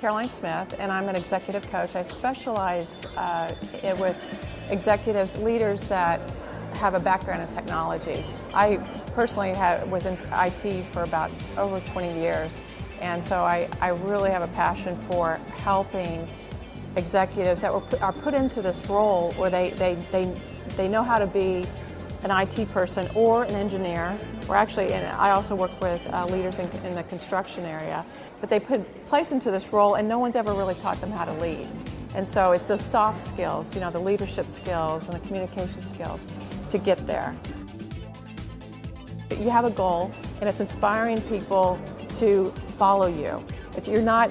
Caroline Smith, and I'm an executive coach. I specialize with executives, leaders that have a background in technology. I personally was in IT for about over 20 years, and so I really have a passion for helping executives that are put into this role where they know how to be an IT person or an engineer, or actually, and I also work with leaders in the construction area, but they placed into this role and no one's ever really taught them how to lead. And so it's those soft skills, the leadership skills and the communication skills to get there. You have a goal, and it's inspiring people to follow you. You're not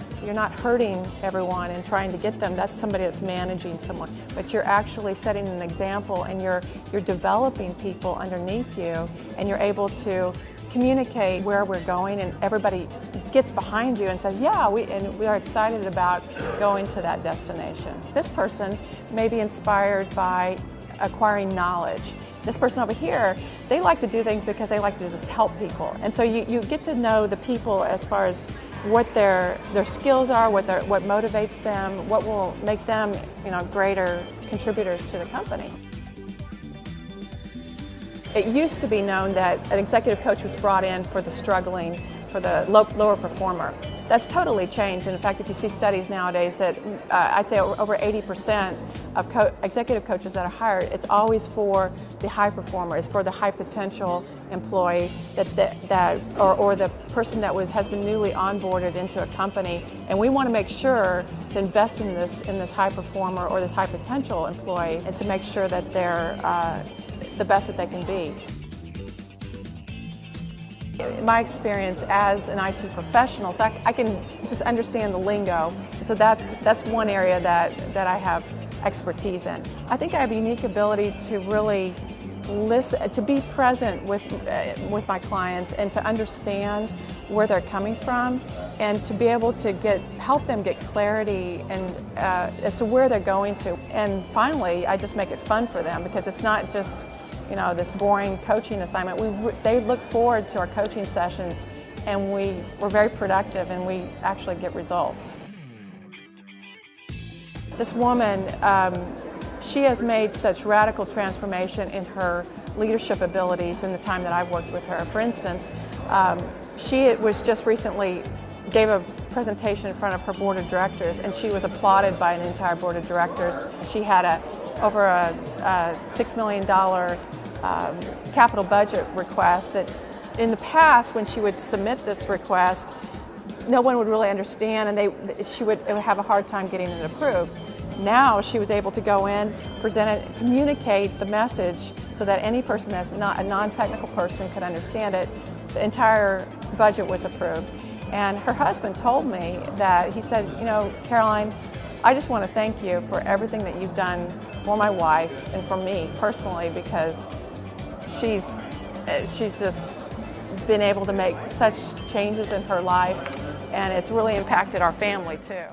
hurting everyone and trying to get them. That's somebody that's managing someone. But you're actually setting an example, and you're developing people underneath you, and you're able to communicate where we're going, and everybody gets behind you and says, yeah, we are excited about going to that destination. This person may be inspired by acquiring knowledge. This person over here, they like to do things because they like to just help people. And so you get to know the people as far as what their skills are, what motivates them, what will make them greater contributors to the company. It used to be known that an executive coach was brought in for the struggling, for the lower performer. That's totally changed. And in fact, if you see studies nowadays that I'd say over 80% of executive coaches that are hired, it's always for the high performer, it's for the high potential employee or the person that has been newly onboarded into a company. And we want to make sure to invest in this high performer or this high potential employee, and to make sure that they're the best that they can be. In my experience as an IT professional, so I can just understand the lingo, and so that's one area that I have expertise in. I think I have a unique ability to really listen, to be present with my clients, and to understand where they're coming from, and to be able to help them get clarity and as to where they're going to. And finally, I just make it fun for them, because it's not just this boring coaching assignment. They look forward to our coaching sessions, and we're very productive, and we actually get results. This woman, she has made such radical transformation in her leadership abilities in the time that I've worked with her. For instance, she was just recently gave a presentation in front of her board of directors, and she was applauded by the entire board of directors. She had over a $6 million capital budget request that in the past, when she would submit this request, no one would really understand, and she would have a hard time getting it approved. Now she was able to go in, present it, communicate the message so that any person that's not a non-technical person could understand it. The entire budget was approved. And her husband told me that, he said, Caroline, I just want to thank you for everything that you've done for my wife and for me personally, because she's just been able to make such changes in her life, and it's really impacted our family too.